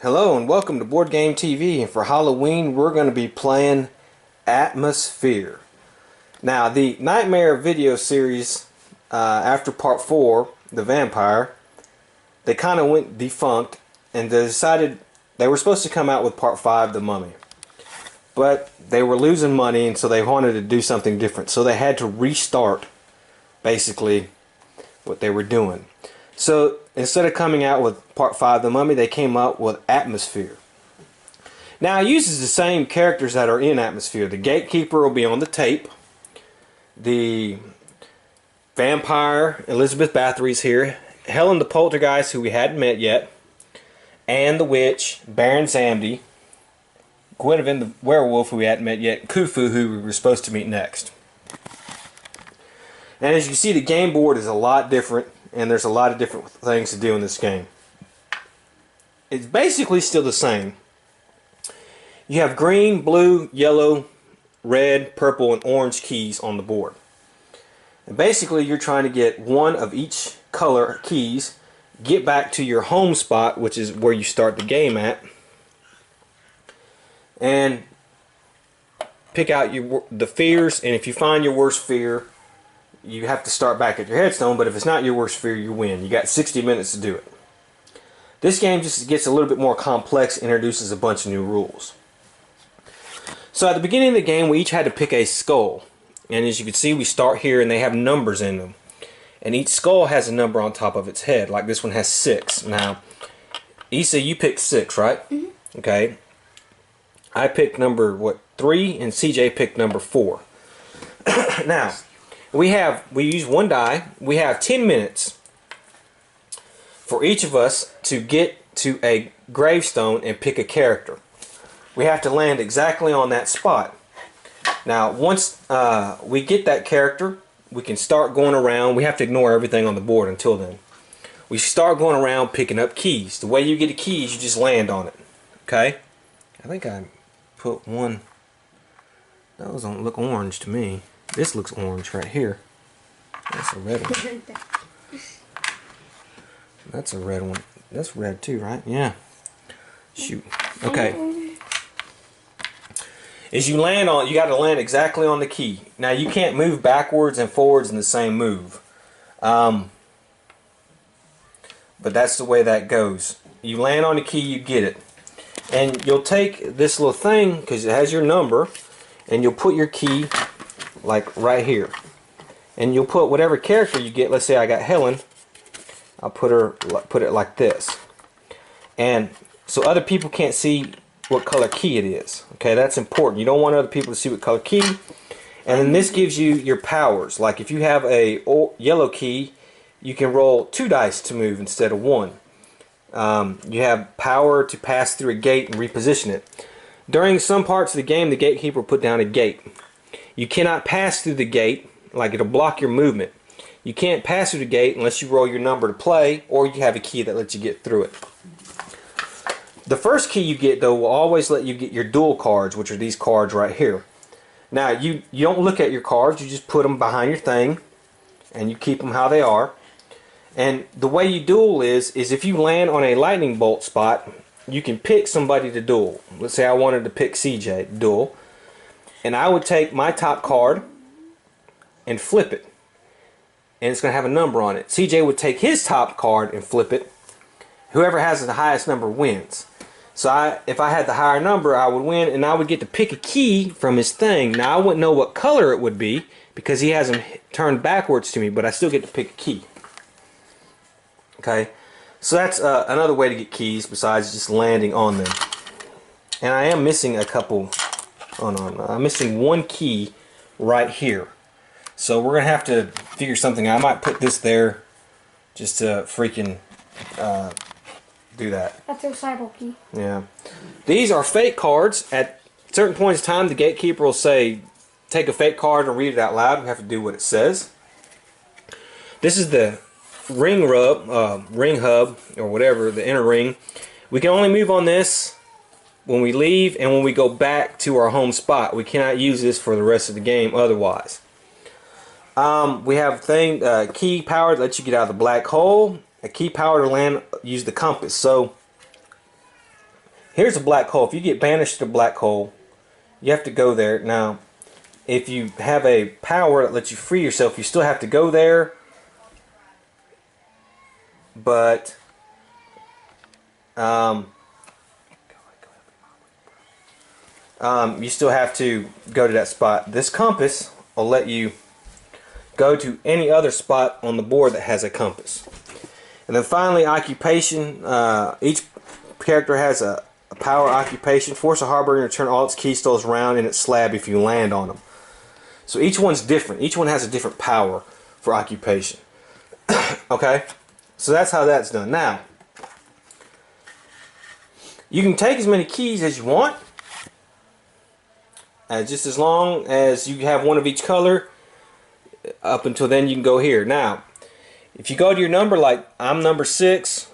Hello and welcome to Boardgame TV, and for Halloween we're going to be playing Atmosphere. Now the Nightmare video series after part 4, the vampire, they kind of went defunct and they decided they were supposed to come out with part 5, the mummy. But they were losing money and so they wanted to do something different. So they had to restart basically what they were doing. So instead of coming out with part 5, the mummy, they came out with Atmosphere. Now it uses the same characters that are in Atmosphere. The gatekeeper will be on the tape. The vampire, Elizabeth Bathory's here. Helen the poltergeist, who we hadn't met yet. And the witch, Baron Samedi. Gwynevin the werewolf, who we hadn't met yet. Khufu, who we were supposed to meet next. And as you see, the game board is a lot different. And there's a lot of different things to do in this game. It's basically still the same. You have green, blue, yellow, red, purple, and orange keys on the board. And basically you're trying to get one of each color keys, get back to your home spot, which is where you start the game at, and pick out the fears. And if you find your worst fear, you have to start back at your headstone, but if it's not your worst fear, you win. You got 60 minutes to do it. This game just gets a little bit more complex, introduces a bunch of new rules. So at the beginning of the game, we each had to pick a skull. And as you can see, we start here and they have numbers in them. And each skull has a number on top of its head. Like this one has 6. Now, Issa, you picked 6, right? Mm-hmm. Okay. I picked number, 3, and CJ picked number 4. Now, we use one die. We have 10 minutes for each of us to get to a gravestone and pick a character. We have to land exactly on that spot. Now once we get that character, we can start going around. We have to ignore everything on the board until then. We start going around picking up keys. The way you get the keys, you just land on it. Okay? I think I put one. Those don't look orange to me. This looks orange right here. That's a red one. That's a red one. That's red too, right? Yeah. Shoot. Okay. As you land on, you got to land exactly on the key. Now you can't move backwards and forwards in the same move. But that's the way that goes. You land on the key, you get it. And you'll take this little thing, because it has your number, and you'll put your key like right here, and you'll put whatever character you get. Let's say I got Helen, I'll put it like this, and so other people can't see what color key it is. Okay, that's important. You don't want other people to see what color key. And then this gives you your powers. Like if you have a yellow key, you can roll 2 dice to move instead of 1. You have power to pass through a gate and reposition it. During some parts of the game, the gatekeeper will put down a gate. You cannot pass through the gate, like it'll block your movement. You can't pass through the gate unless you roll your number to play, or you have a key that lets you get through it. The first key you get, though, will always let you get your duel cards, which are these cards right here. Now, you don't look at your cards, you just put them behind your thing, and you keep them how they are. And the way you duel is if you land on a lightning bolt spot, you can pick somebody to duel. Let's say I wanted to pick CJ to duel. And I would take my top card and flip it. And it's going to have a number on it. CJ would take his top card and flip it. Whoever has the highest number wins. So if I had the higher number, I would win, and I would get to pick a key from his thing. Now I wouldn't know what color it would be because he has them turned backwards to me, but I still get to pick a key. Okay, so that's another way to get keys besides just landing on them. And I am missing a couple. Oh no, I'm missing one key right here. So we're gonna have to figure something out. I might put this there just to freaking do that. That's your cyber key. Yeah. These are fake cards. At certain points in time, the gatekeeper will say, take a fake card and read it out loud. We have to do what it says. This is the ring hub, or whatever, the inner ring. We can only move on this when we leave and when we go back to our home spot. We cannot use this for the rest of the game otherwise. We have key power that lets you get out of the black hole. A key power to land, use the compass. So here's a black hole. If you get banished to a black hole, you have to go there. Now, if you have a power that lets you free yourself, you still have to go there. But you still have to go to that spot. This compass will let you go to any other spot on the board that has a compass. And then finally, occupation. Each character has a power occupation. Force a harbinger to turn all its keystones around in its slab if you land on them. So each one's different. Each one has a different power for occupation. Okay? So that's how that's done. Now, you can take as many keys as you want. Just as long as you have one of each color. Up until then, you can go here. Now, if you go to your number, like I'm number 6,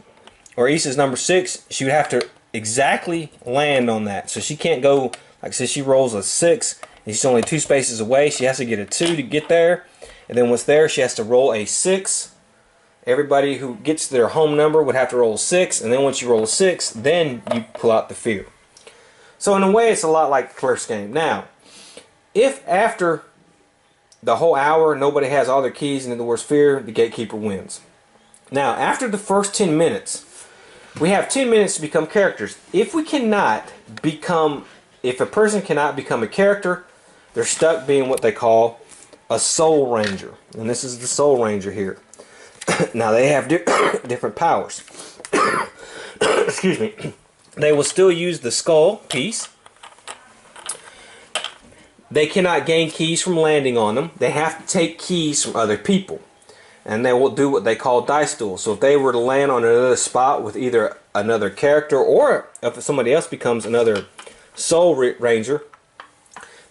or Issa's number 6, she would have to exactly land on that. So she can't go, like I said, she rolls a 6, and she's only 2 spaces away. She has to get a 2 to get there. And then once there, she has to roll a 6. Everybody who gets their home number would have to roll a 6. And then once you roll a 6, then you pull out the fear. So in a way, it's a lot like the first game. Now, if after the whole hour nobody has all their keys and in the worst fear, the gatekeeper wins. Now, after the first 10 minutes, we have 10 minutes to become characters. If a person cannot become a character, they're stuck being what they call a soul ranger. And this is the soul ranger here. Now, they have different powers. Excuse me. They will still use the skull piece. They cannot gain keys from landing on them. They have to take keys from other people. And they will do what they call dice duels. So if they were to land on another spot with either another character, or if somebody else becomes another soul ranger,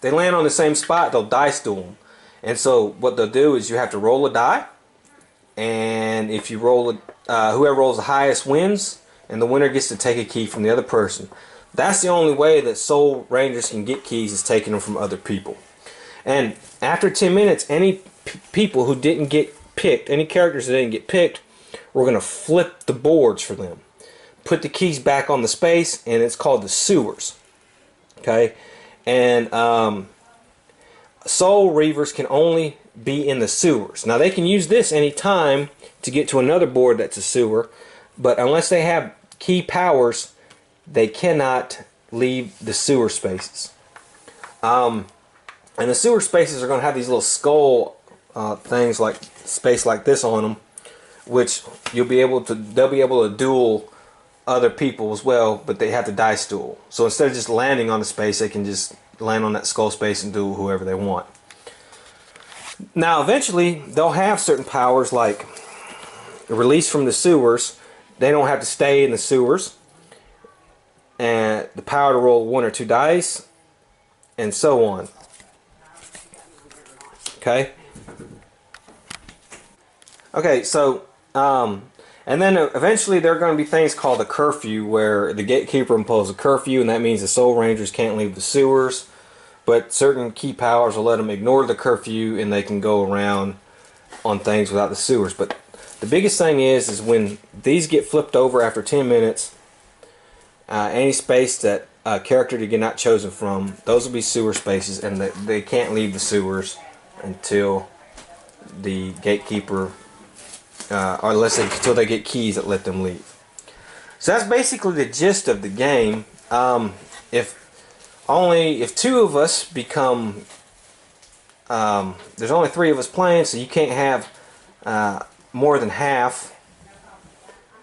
they land on the same spot, they'll dice duel them. And so what they'll do is you have to roll a die. And if you roll whoever rolls the highest wins, and the winner gets to take a key from the other person. That's the only way that soul rangers can get keys, is taking them from other people. And after 10 minutes, any people who didn't get picked, any characters that didn't get picked, we're going to flip the boards for them. Put the keys back on the space, and it's called the sewers. Okay? And soul reavers can only be in the sewers. Now, they can use this any time to get to another board that's a sewer, but unless they have key powers, they cannot leave the sewer spaces. And the sewer spaces are going to have these little skull things, like space like this on them, which they'll be able to duel other people as well, but they have to dice duel. So instead of just landing on the space, they can just land on that skull space and duel whoever they want. Now, eventually, they'll have certain powers like release from the sewers. They don't have to stay in the sewers. And the power to roll 1 or 2 dice, and so on. Okay? Okay, so, and then eventually there are going to be things called a curfew, where the gatekeeper imposes a curfew, and that means the soul rangers can't leave the sewers. But certain key powers will let them ignore the curfew, and they can go around on things without the sewers. But the biggest thing is when these get flipped over after 10 minutes, any space that a character to get not chosen from, those will be sewer spaces, and they can't leave the sewers until the gatekeeper, or until they get keys that let them leave. So that's basically the gist of the game. If 2 of us become, there's only 3 of us playing, so you can't have more than half.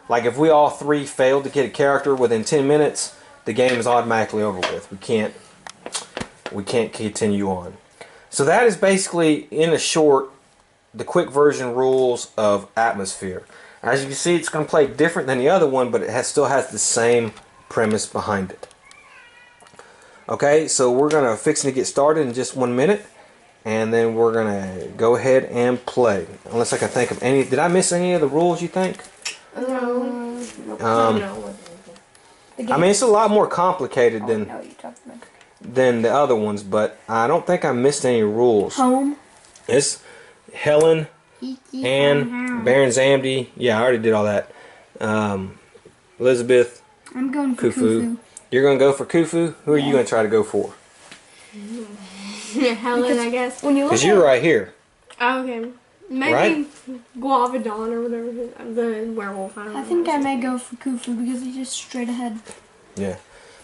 Like if we all 3 failed to get a character within 10 minutes, the game is automatically over with. We can't continue on. So that is basically, in a short, the quick version rules of Atmosphere. As you can see, it's going to play different than the other one, but it still has the same premise behind it. Okay, so we're going to fix to get started in just 1 minute, and then we're going to go ahead and play. Unless I can think of any. Did I miss any of the rules, you think? No. I mean, it's a lot more complicated than the other ones, but I don't think I missed any rules. Home. It's Helen, Anne, Baron Zamdi. Yeah, I already did all that. Elizabeth. I'm going for Khufu. You're going to go for Khufu? Who are you going to try to go for? Helen, I guess. Because you're right here. Oh, okay. Maybe right? Guavadon or whatever, the werewolf. I think I may go for Khufu because he's just straight ahead. Yeah.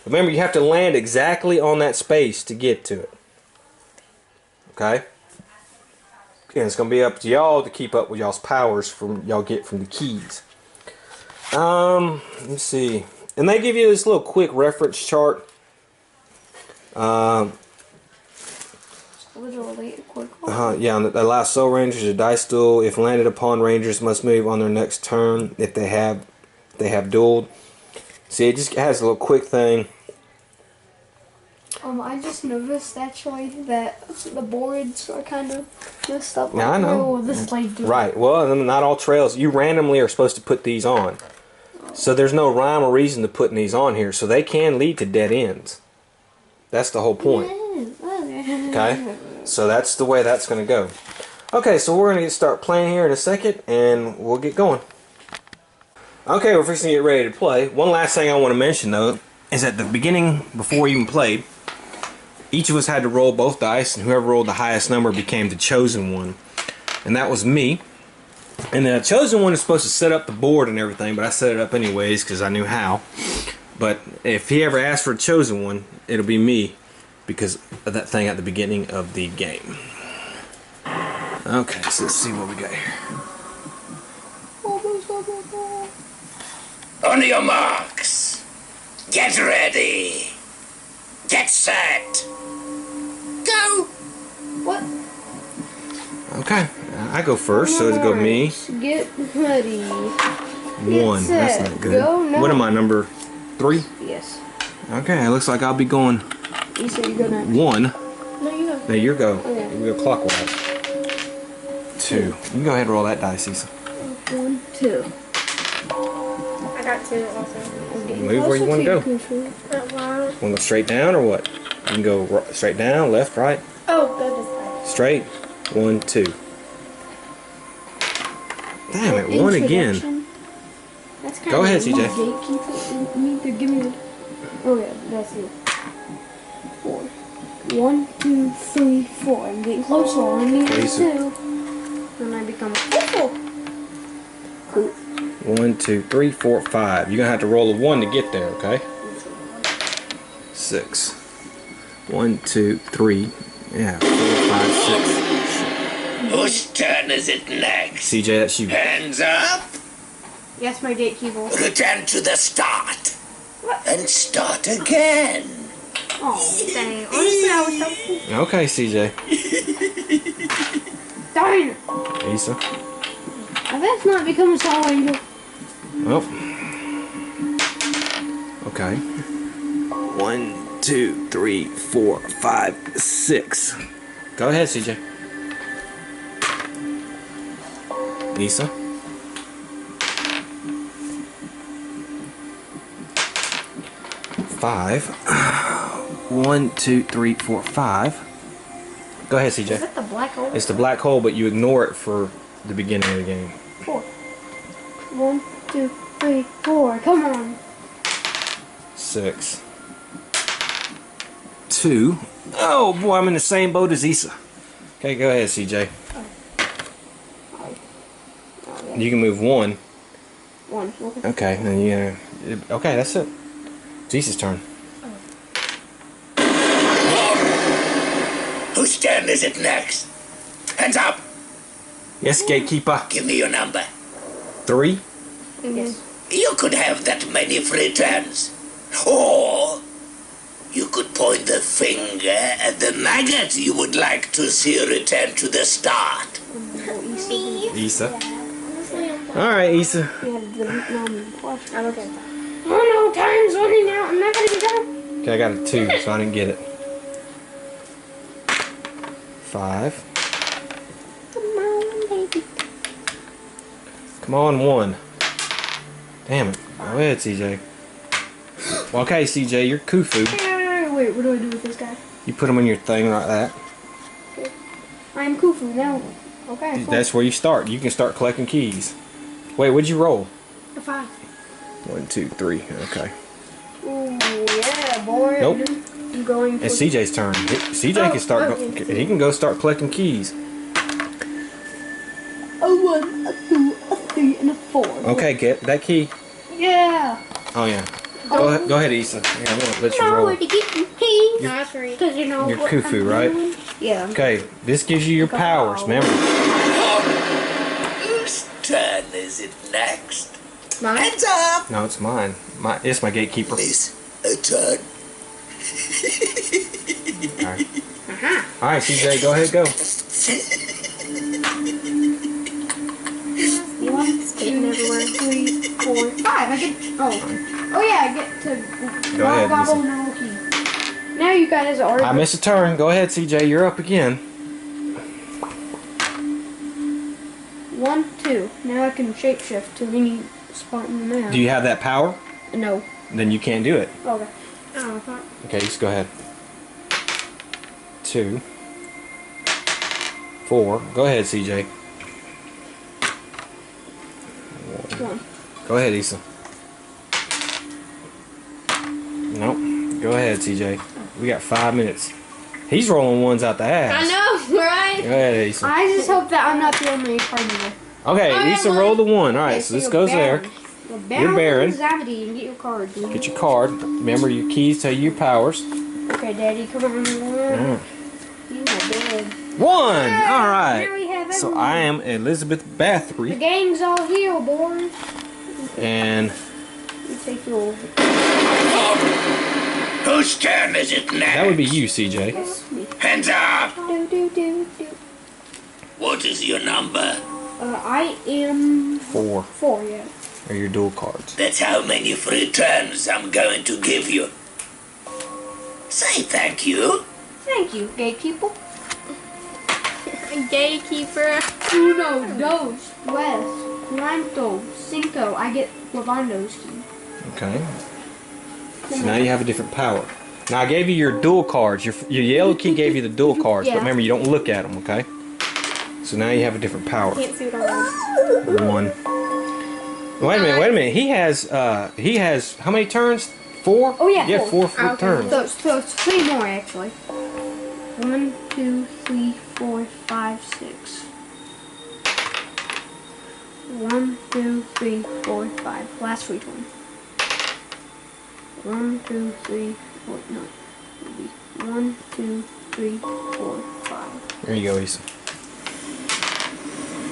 Remember, you have to land exactly on that space to get to it. Okay? And it's going to be up to y'all to keep up with y'all's powers from y'all get from the keys. Let's see. And they give you this little quick reference chart. Yeah, that allows soul rangers to dice duel. If landed upon, rangers must move on their next turn if they have dueled. See, it just has a little quick thing. I just noticed actually that the boards are kind of messed up. Now I know. Right. Well, not all trails. You randomly are supposed to put these on. So there's no rhyme or reason to putting these on here. So they can lead to dead ends. That's the whole point. Okay? So that's the way that's going to go. Okay, so we're going to start playing here in a second, and we'll get going. Okay, we're fixing to get ready to play. One last thing I want to mention, though, is at the beginning, before we even played, each of us had to roll both dice, and whoever rolled the highest number became the chosen one. And that was me. And the chosen one is supposed to set up the board and everything, but I set it up anyways because I knew how. But if he ever asks for a chosen one, it'll be me because of that thing at the beginning of the game. Okay, so let's see what we got here. On your marks. Get ready. Get set. Go. What? Okay, I go first, so it's go me. Get ready. One, set. That's not good. Go now. What am I, number 3? Yes. Okay, it looks like I'll be going You said you go next. 1. No, you go. No, you go. Okay. You go clockwise. 2. You can go ahead and roll that dice, Issa. 1, 2. I got 2 also. Move where you want to go. Want to go straight down or what? You can go straight down, left, right. Oh, go this way. Straight. 1, 2. Damn it, 1 again. That's kind Go ahead, CJ. Gatekeeper. You need to give me the... Oh yeah, that's it. 4. 1, 2, 3, 4. I'm getting closer. I need 2. Then I become full. Cool. 1, 2, 3, 4, 5. You're going to have to roll a 1 to get there, okay? 6. 1, 2, 3. Yeah, 4, 5, 6. Whose turn is it next? CJ, that's you. Hands up. Yes, my gatekeeper. Return to the start. What? And start again. Oh, dang. Honestly, I was so... Okay, CJ. Darn! Issa. That's not becoming a Soul Ranger. Well. Okay. 1, 2, 3, 4, 5, 6. Go ahead, CJ. Issa. 5. 1, 2, 3, 4, 5. Go ahead, CJ. Is that the black hole? It's the black hole, but you ignore it for the beginning of the game. 4. 1, 2, 3, 4. Come on. 6. 2. Oh boy, I'm in the same boat as Issa. Okay, go ahead, CJ. You can move 1. 1. Okay. Okay, then you. Okay, that's it. Jesus' turn. Whose turn is it next? Hands up. Yes, gatekeeper. Give me your number. 3. Yes. You could have that many free turns. Or you could point the finger at the maggot you would like to see return to the start. Issa. Alright, Issa. I'm okay. Oh no, time's running out. I'm not gonna be done. Okay, I got a 2, so I didn't get it. 5. Come on, baby. Come on, 1. Damn it. Go ahead, CJ. Well, okay, CJ, you're Khufu. Wait, what do I do with this guy? You put him on your thing like that. Okay. I'm Khufu now. Okay. Cool. That's where you start. You can start collecting keys. Wait, what'd you roll? A 5. 1, 2, 3. Okay. Ooh, yeah. a board. Nope. I'm going. It's CJ's turn. CJ can start. okay. He can go start collecting keys. A 1, a 2, a 3, and a 4. Okay, get that key. Yeah. Oh yeah. Go ahead, Issa. Here, I'm gonna let you roll. Where to get the keys? No, that's right. Because you know You're what Khufu, I'm right? doing. Yeah. Okay, this gives you your powers. Remember. Whose turn is it next? Mine. Hands up! No, it's mine. It's my gatekeeper. Miss a turn. All right. All right, CJ, go ahead, go. 1, 2, 3, 4, 5. I get. Oh yeah, I get to Go ahead, gobble Lisa. no key. Now you guys are. I missed a turn. Go ahead, CJ. You're up again. 1, 2. Now I can shapeshift to any spot in the map. Do you have that power? No. Then you can't do it. Okay. Oh, fuck. Okay, just go ahead. 2, 4. Go ahead, CJ. 1. Go ahead, Issa. Nope. Go ahead, CJ. We got 5 minutes. He's rolling ones out the ass. I know, right? Go ahead, Issa. I just hope that I'm not the only card reader. Okay, I Issa, am roll the 1. All right, Okay, so this you're goes there. Baron. You're Baron. Zavity and get your card. Dude. Get your card. Remember, your keys tell you your powers. Okay, Daddy, come on. Mm. You my dad. 1! All Now right. we have So everyone. I am Elizabeth The Bathory. gang's all here, boys. And You take your. Whose turn is it next? that would be you, CJ. Hands up! Do. What is your number? I am 4 4, yeah. are your dual cards. That's how many free turns I'm going to give you. Say thank you. Thank you, gatekeeper. Gatekeeper. Uno, dos, tres, cuatro, cinco. I get Lavando's key. Okay. So now you have a different power. Now I gave you your dual cards. Your yellow key gave you the dual cards, but Yeah. remember you don't look at them, okay? So now you have a different power. Can't see what I'm doing. 1. Wait a minute. He has how many turns? 4? Oh, yeah, Yeah, 4 4. full turns. So it's 3 more actually. 1, 2, 3, 4, 5, 6. 1, 2, 3, 4, 5. Last free turn. 1, 2, 3, 4. No. 1, 2, 3, 4, 5. There you go, Issa.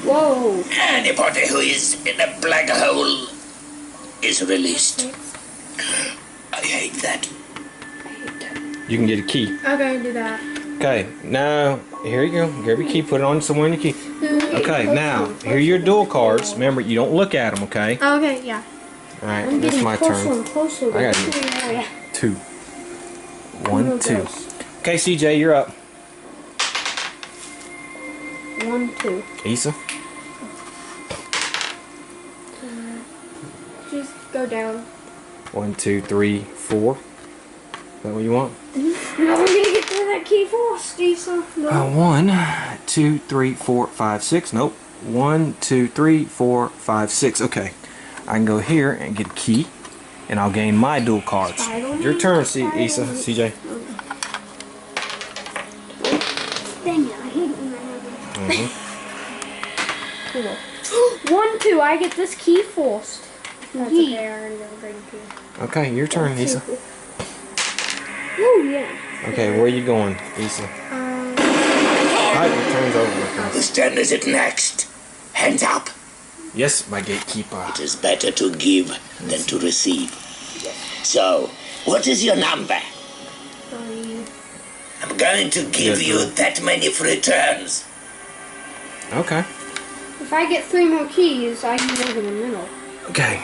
Whoa! Anybody who is in a black hole is released. I hate that. You can get a key. Okay, do that. Okay, now here you go. Grab your key, put it on somewhere in your key. Okay, now here are your dual cards. Remember, you don't look at them, okay? Okay, yeah. All right, I'm that's getting my closer turn. and closer. I got Oh, yeah. 2. Uno, 1, 2. dos. Okay, CJ, you're up. 1, 2. Issa. Just go down. 1, 2, 3, 4. Is that what you want? Now we're gonna get to that key first, Issa. No. 1, 2, 3, 4, 5, 6. Nope. 1, 2, 3, 4, 5, 6. Okay. I can go here and get a key, and I'll gain my dual cards. Your turn, Issa. CJ. Dang it, I hate it when that happens. Mm-hmm. Cool. 1, 2, I get this key first. That's Key. okay, I already got a green key. Okay, your turn, Issa. Oh, yeah. Okay, where are you going, Issa? Alright, your turn's over. Whose turn is it next? Hands up. Yes, my gatekeeper. It is better to give than to receive. So, what is your number? 3. I'm going to give Yeah, you good. that many free turns. Okay. If I get 3 more keys, I can go in the middle. Okay.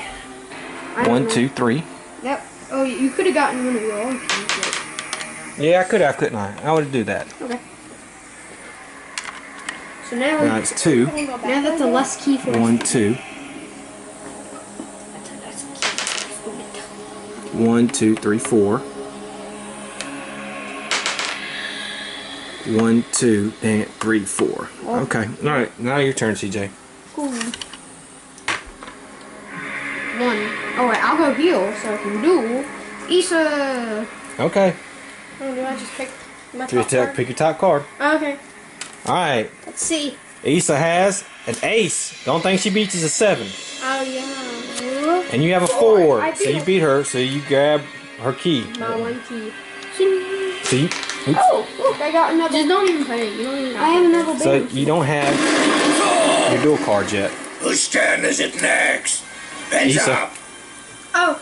I don't 1, know. 2, 3. Yep. Oh, you could have gotten one of your own keys. Yeah, I could have, couldn't I? I would do that. Okay. So now, Now it's 2. now that's a less key for 1, 2. 1, 2, 3, 4. 1, 2, and 3, 4. Okay. Alright, now your turn, CJ. Cool. 1. Alright, I'll go heal so I can duel. Issa! Okay. Oh, do I just pick my Pick top card? your top card. Oh, okay. Alright. Let's see. Issa has an ace. The only thing she beats is a 7. Oh, yeah. And you have a 4. I So you beat her, so you grab her key. My one key. So you, oops. Oh, look, I got another. Just don't even play it. You don't even. I have another So baby. you don't have your dual cards yet. Whose turn is it next? Hands Issa. up. Oh.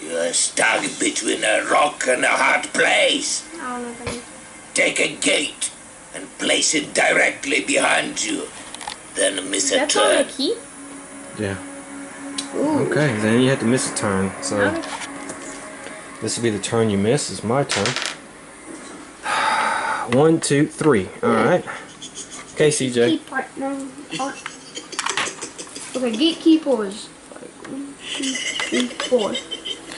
You're stuck between a rock and a hard place. I don't know if I need. Take a gate and place it directly behind you. Then miss a That's all the turn. key? Yeah. Okay, then you have to miss a turn. So Okay. this will be the turn you miss. It's my turn. 1, 2, 3. Alright. Okay, CJ. Key part, no. Oh. Okay, gatekeeper is like 1, 2, 3, 4.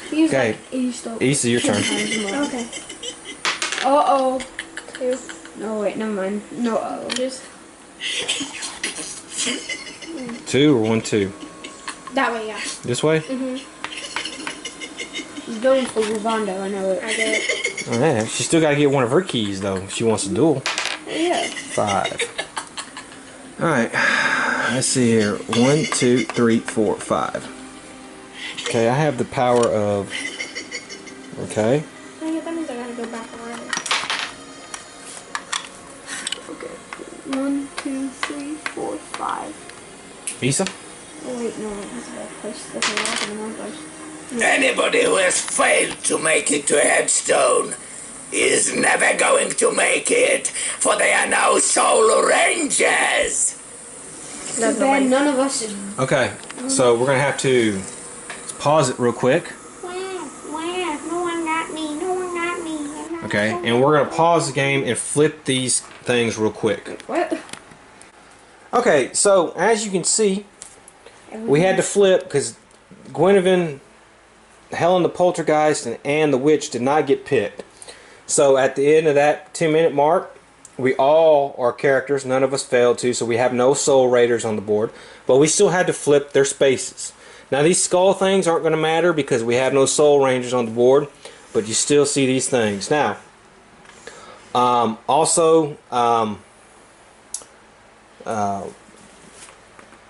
He's Okay. like ace though. Issa, your turn. Okay. Uh-oh. 2. No, wait, never mind. No, uh-oh. Just 2 or 1, 2. that way, yeah. This way? He's going for Ravando, I know it. I get it. Alright. She still got to get one of her keys, though. If she wants to duel. Yeah. 5. Alright. Let's see here. 1, 2, 3, 4, 5. Okay, I have the power of... Okay. Dang it, that means I gotta go back around. Okay. 1, 2, 3, 4, 5. Issa? Oh wait, no, that's a bad place. That's a rock in the wrong place. Anybody who has failed to make it to Headstone is never going to make it, for they are now Soul Rangers. Too bad none of us is... Okay, so we're going to have to pause it real quick. Where? No one got me. No one got me. Okay, and we're going to pause the game and flip these things real quick. What? Okay, so as you can see, we had to flip because Guinevere, Helen the Poltergeist, and the Witch did not get picked. So at the end of that 10-minute mark, we all are characters. None of us failed to, so we have no Soul Raiders on the board. But we still had to flip their spaces. Now these skull things aren't going to matter because we have no Soul Rangers on the board, but you still see these things. Now,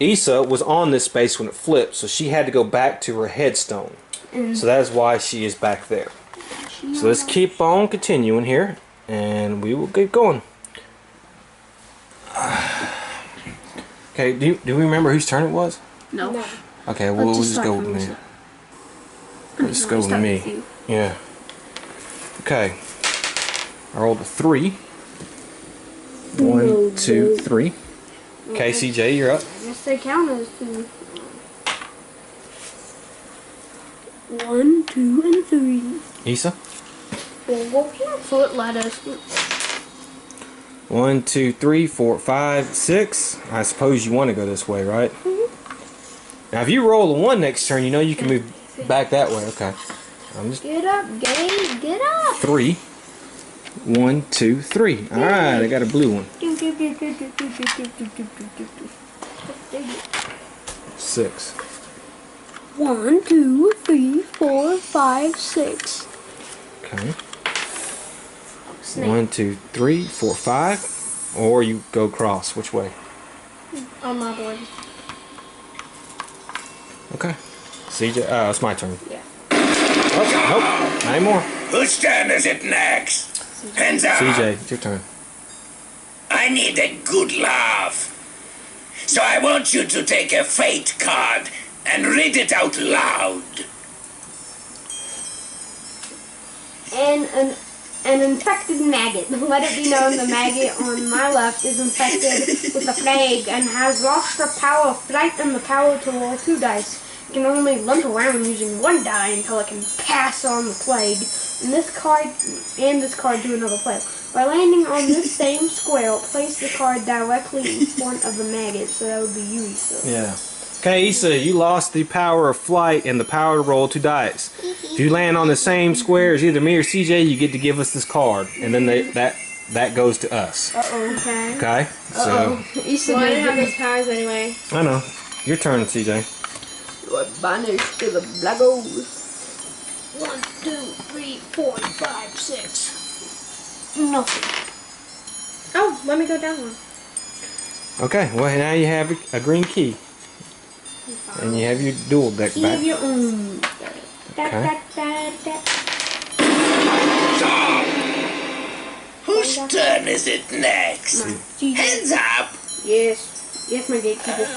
Issa was on this space when it flipped, so she had to go back to her headstone. So that is why she is back there. So let's keep on continuing here, and we will get going. Okay, do we remember whose turn it was? No. No. Okay, we'll Let's just start go from with me. Issa. Let's go with Start me. with you. Yeah. Okay. I rolled a 3. 1, 2, 3. Okay, CJ, you're up. I guess they count as 2. 1, 2, and 3. Issa. Foot lettuce. 1, 2, 3, 4, 5, 6. I suppose you want to go this way, right? Now, if you roll a 1 next turn, you know you can move back that way. Okay. I'm just Get up, Gabe. Get up. 3. 1, 2, 3. All right, I got a blue one. 6. 1, 2, 3, 4, 5, 6. Okay. 1, 2, 3, 4, 5. Or you go across. Which way? On my board. Okay. CJ, it's my turn. Yeah. Oh, nope. Not anymore. Whose turn is it next? Hands up. CJ, it's your turn. I need a good laugh. So I want you to take a fate card and read it out loud. An infected maggot. Let it be known the maggot on my left is infected with a plague and has lost the power of flight and the power to roll 2 dice. It can only limp around using 1 die until it can pass on the plague. And this card do another plague. By landing on this same square, place the card directly in front of the maggot. So that would be you, Issa. Yeah. Okay, Issa, you lost the power of flight and the power to roll 2 dice. If you land on the same square as either me or CJ, you get to give us this card, and then that goes to us. Okay. Okay. So Issa Well, I didn't didn't have those powers anyway. I know. Your turn, CJ. You are banished to the black holes. 1. 2, 3, 4, 5, 6. Nothing. Oh, let me go down one. Okay, well now you have a green key. And you have your duel deck Key back. of your own. Okay. Whose turn is it next? Hands up! Yes. Yes, my gatekeeper.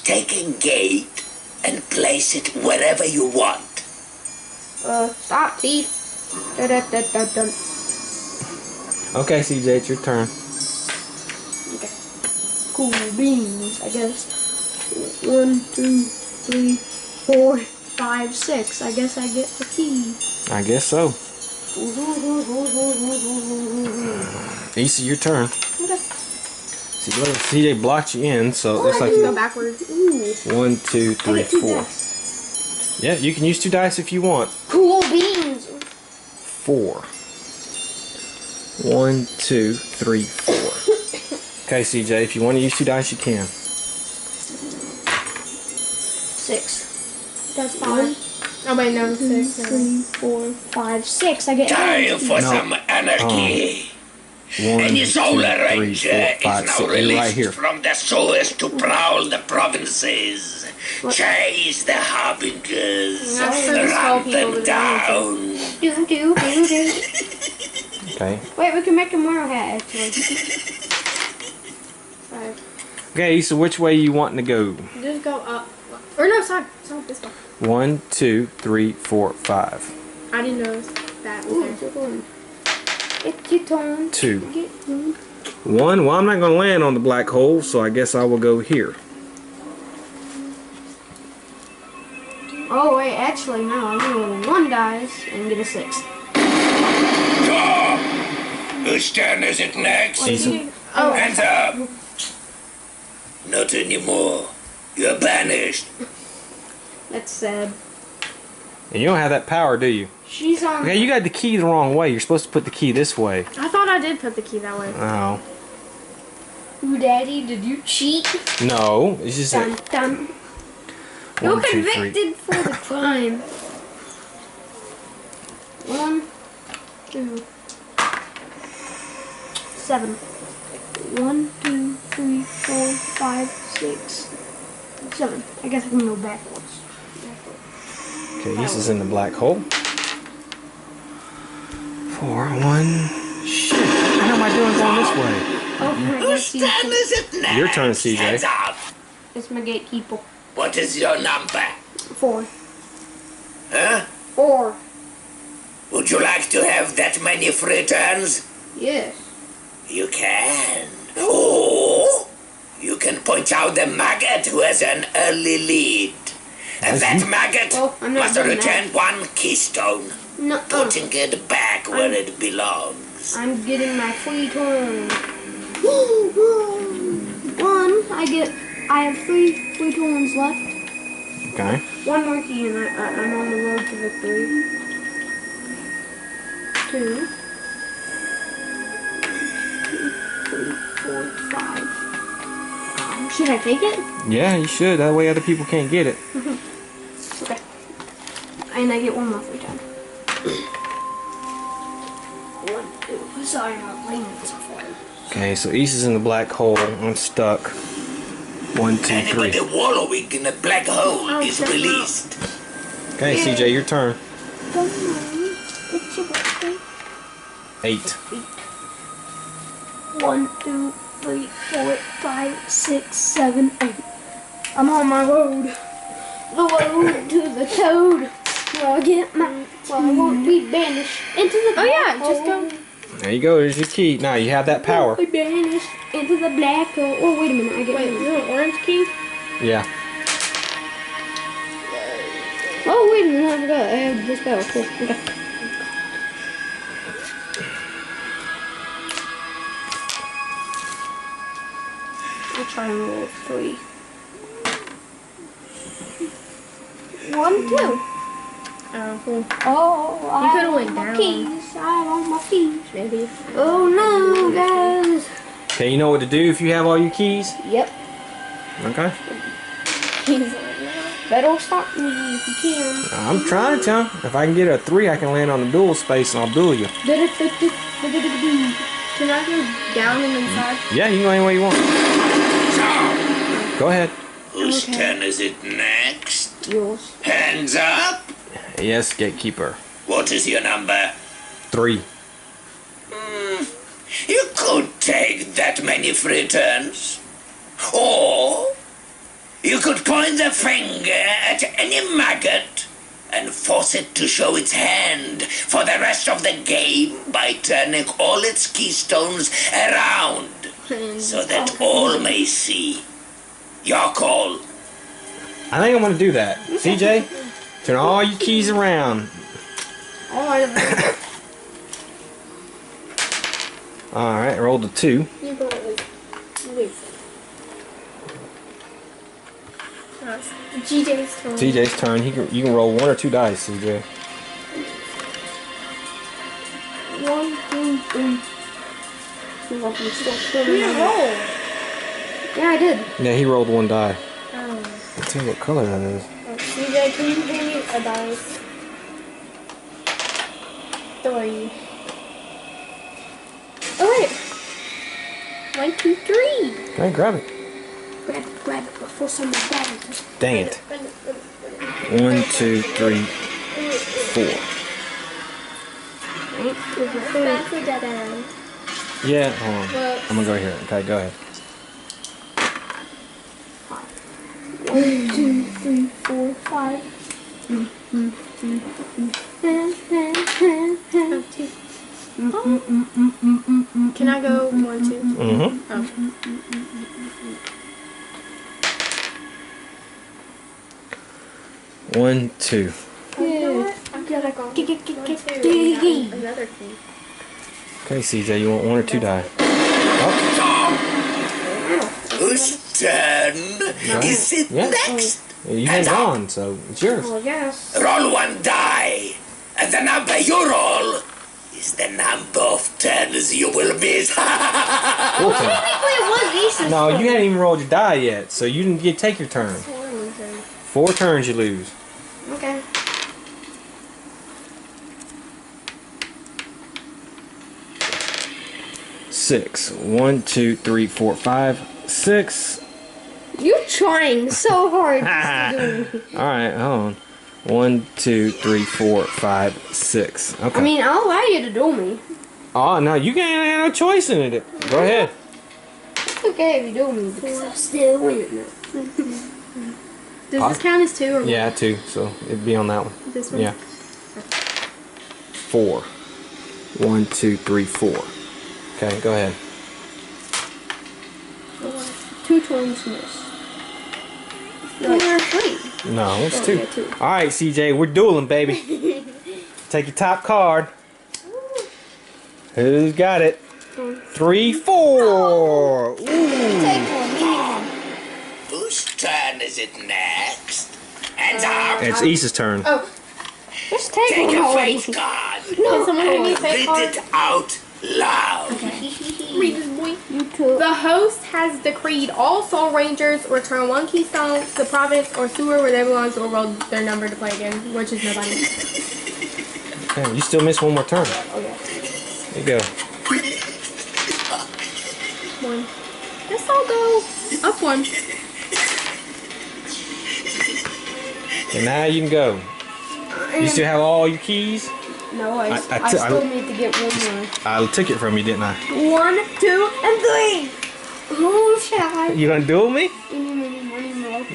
Take a gate and place it wherever you want. Stop, thief. Dun. Okay, CJ, it's your turn. Okay. Cool beans, I guess. 1, 2, 3, 4, 5, 6. I guess I get the key. I guess so. Issa, your turn. Okay. See, look, CJ blocked you in, so it looks like Go you. backwards. Ooh. 1, 2, I 3, get 2 4. dice. Yeah, you can use 2 dice if you want. Cool beans. 4. 1, 2, 3, 4. Okay, CJ, if you want to use 2 dice, you can. 6. That's 5. Oh, wait, no, 2, 6. 3, 4, 5, 6. I get Time for No. some anarchy. 1, Any 2, solar 3, ranger 4, is 5, now 6. You're released right here. from the sewers to prowl the provinces. Chase the harbingers. That's for the skull Run people them that are down. Do. Okay. Wait, we can make a Mario hat, actually. 5. Okay, Issa, which way you wanting to go? Just go up. Or no, side. Side this way. 1, 2, 3, 4, 5. I didn't know that was Ooh, there. it's your turn. It's your turn. 2. Get one. 1, well, I'm not going to land on the black hole, so I guess I will go here. Oh, wait, actually, no. I'm going to roll 1 dice and get a 6. Whose turn is it next? Issa. Oh, Hands up. Not anymore. You're banished. That's sad. And you don't have that power, do you? She's on. Okay, you got the key the wrong way. You're supposed to put the key this way. I thought I did put the key that way. Oh. Ooh, Daddy, did you cheat? No, it's just Dun, that. dun. 1, You're 2, 3. convicted for the crime. 1, 2, 7. 1, 2, 3, 4, 5, 6, 7. I guess I can go backwards. Okay, this is in the black hole. 4, 1. Shit, what the hell am I doing going this way? Oh, I Whose guess turn is it next? Your turn, CJ. Hands up. it's my gatekeeper. What is your number? 4. Huh? 4. Would you like to have that many free turns? Yes. You can. Oh, you can point out the maggot who has an early lead. And that maggot Well, I'm not must doing return 1 keystone, No, putting it back where it belongs. I'm getting my free turn. 1. I have 3 free turns left. Okay. 1 more key and I'm on the road to victory. 2, 3, 4, 5. Should I take it? Yeah, you should. That way other people can't get it. Okay. And I get 1 more free turn. 1, 2. Sorry, I'm not playing it so far. Okay, so East is in the black hole. I'm stuck. 1, 2, 3. Anybody wallowing in a black hole is shut up. released. Okay, CJ, your turn. Don't worry. It's your birthday. 8. 1, 2, 3, 4, 5, 6, 7, 8. I'm on my road. The road to the toad. Where I get my. Well, I won't be banished into the. Oh, yeah, black just hole. go. There you go. There's your key. Now you have that power. Be banished into the black hole. Oh, wait a minute. I get. Wait, is it an orange key? Yeah. Oh, wait a minute. I forgot. I have this spell. Cool. Okay. I'll try and roll 3. 1, 2. Oh, cool. Oh, I could've want went my down. keys. I want my keys. Maybe. Oh no, guys. Okay, you know what to do if you have all your keys? Yep. Okay. Keys. Better stop me if you can. I'm trying to tell him. If I can get a 3, I can land on the duel space and I'll duel you. Can I go down and inside? Yeah, you can go any way you want. Go ahead. Whose turn is it next? Yours. Hands up. Yes, gatekeeper. What is your number? 3. You could take that many free turns. Or you could point the finger at any maggot and force it to show its hand for the rest of the game by turning all its keystones around so that all may see. Your call. I think I'm going to do that. CJ, turn all your keys around. Alright, rolled a 2. You go with GJ's turn. CJ's turn. You can roll 1 or 2 dice, CJ. 1, 2, 3. You didn't roll. Yeah, I did. Yeah, he rolled 1 die. Oh. I'll tell you what color that is. CJ, can you give me a dice? 3. Oh wait. 1, 2, 3. Okay, grab it. Grab it before somebody grabs it. Dang it. 1, 2, 3, 4. That's a dead end. Yeah, hold on. Well, I'm gonna go here. Okay, go ahead. 1, 2, 3, 4, 5. Can I go 1, 2? Mm-hmm. Oh. 1, 2. I'm gonna go. Another key. Okay, CJ, you want 1 or 2 die? Oh, Whose turn is it Yeah. next? you ain't gone, so it's yours. Well, yes. Roll 1 die, and the number you roll is the number of turns you will miss. 4 turns. Technically, it was Aces. No, you hadn't even rolled your die yet, so you didn't get take your turn. 4 turns you lose. Okay. Six. 1, 2, 3, 4, 5, 6. You're trying so hard. Alright, hold on. 1, 2, 3, 4, 5, 6. Okay. I mean, I'll allow you to duel me. Oh, no, you can't have no choice in it. Go ahead. It's okay if you duel me because I'll still win. Does this count as 2 or 1? Yeah, 2, so it'd be on that one. This one? Yeah. 4. 1, 2, 3, 4. Okay, go ahead. 2 turns miss. No, you're 3. No, it's Oh, 2. yeah, 2. Alright, CJ, we're dueling, baby. Take your top card. Who's got it? 3, 4. Ooh. Take one. Whose turn is it next? Hands up. It's Issa's turn. Oh, Just take Take one your already. face card. can someone give me a fake Read card? it out loud. Read this, boy. You too. The host has decreed all Soul Rangers return 1 keystone to Providence or Sewer where they belong or roll their number to play again, which is nobody. Okay, you still miss 1 more turn. Okay. There you go. 1. Guess I'll go up 1. And now you can go. You still have all your keys? No, I I still need to get one more. I took it from you, didn't I? 1, 2, and 3. Oh, shit. You gonna duel me?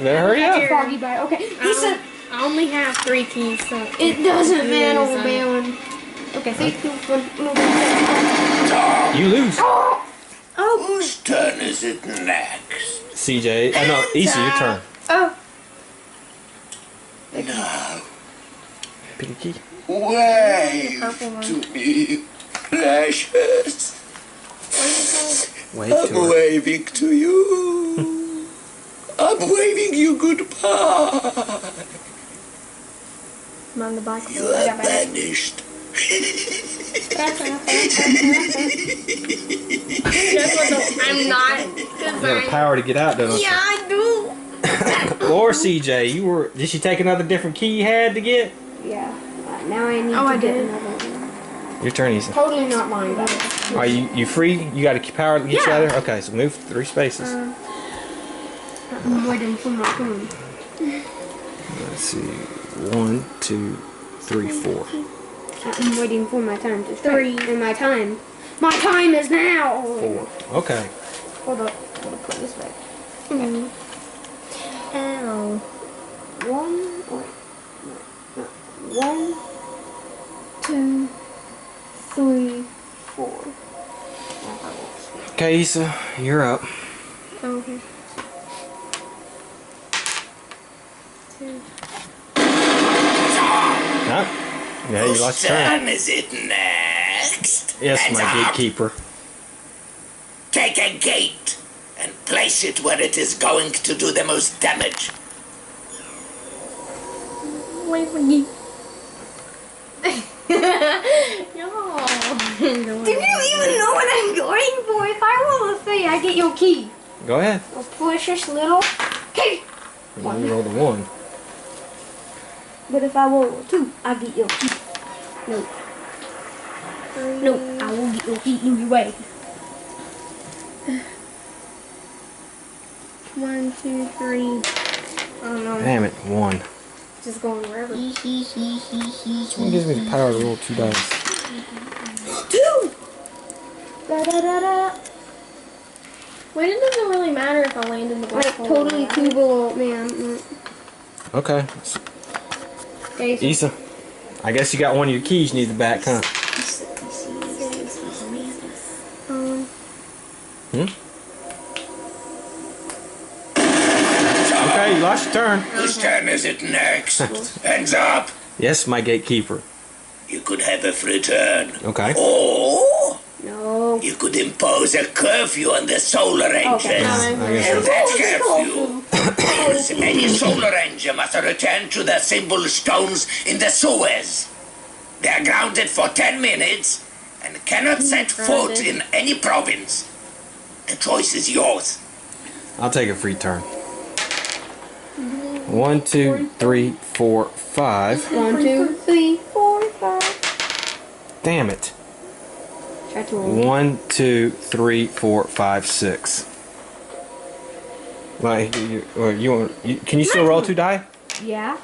Better hurry up. Foggy bite. Okay. He said I only have 3 keys, so it doesn't matter, man. Okay, 3, 2, 1. You lose. Whose turn is it next? CJ. No, Issa, your turn. oh, Now, Pick a key. wave purple one. to me, precious. Wait I'm to her. waving to you. I'm waving you goodbye. I'm on the back. You are banished. Guess what? I'm not. You got the power to get out, don't you? Yeah, I do. or CJ, you were. Did she take another different key you had to get? Yeah. Now I need to get another one. Your turn, Issa. Totally not mine, though. Are you free? You got a power to get you out of there? Okay, so move 3 spaces. I'm waiting for my turn. Let's see. 1, 2, 3, 4. I'm waiting for my time to start. 3. And my time is now. 4. Okay. Hold up. I'm gonna put this back. Ow. 1, 2, 3, 4. Okay, Issa, you're up. Okay. 2. Huh? Yeah, you lost your turn. Turn is it next? Yes, Hands my up. gatekeeper. Take a gate and place it where it is going to do the most damage. Wait for me. Yo. Do you even know what I'm going for? If I roll a 3, I get your key. Go ahead. A precious little key. You rolled a 1. But if I roll a 2, I get your key. No. No, I will get your key anyway. 1, 2, 3. I don't know. Damn it, 1. Just going wherever. Someone gives me the power to roll 2 dice. 2! Da da da da. Wait, it doesn't really matter if I land in the black Like hole. totally right? 2 below, man. Okay. Okay, so Issa, I guess you got one of your keys you need the back, huh? Okay, you lost your turn. Whose turn is it next? Hands up. Yes, my gatekeeper. You could have a free turn. Okay. Or no. you could impose a curfew on the solar engines. Okay. I guess And so. that curfew is any solar engine must return to the symbol stones in the sewers. They are grounded for 10 minutes and cannot set foot in any province. The choice is yours. I'll take a free turn. 1, 2, 3, 4, 5. 1, 2, 3, 4, 5. Damn it. Try to roll. 1, 2, 3, 4, 5, 6. Like, can you still roll 2 die? Yeah.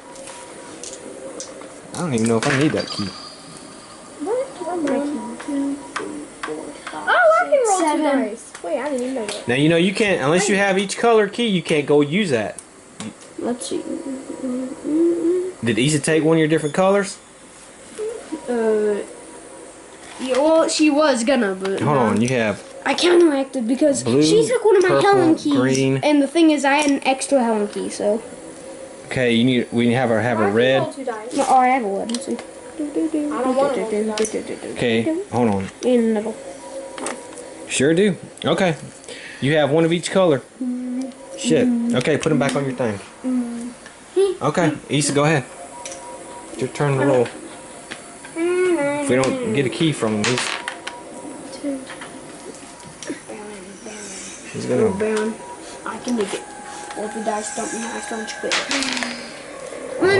I don't even know if I need that key. Oh, I can roll 2 7. dice. Wait, I didn't even know that. Now you know you can't unless you have each color key. You can't go use that. Let's see. Did Issa take one of your different colors? Yeah, well, she was gonna, but Hold on, you have I counteracted because Blue, she took one of my purple, Helen keys, green. and the thing is, I had an extra Helen key, so. okay. We have a I can red. roll 2 dice. No, oh, I have a one. Let's see. I don't want to roll 2 dice. Okay, hold on. In the middle. Sure do. Okay, you have one of each color. Shit. Okay, put them back on your thing. Okay, Issa, go ahead. It's your turn to roll. If we don't get a key from him, he's Oh, gonna. Baron. I can make it. All the dice don't mean I don't quit.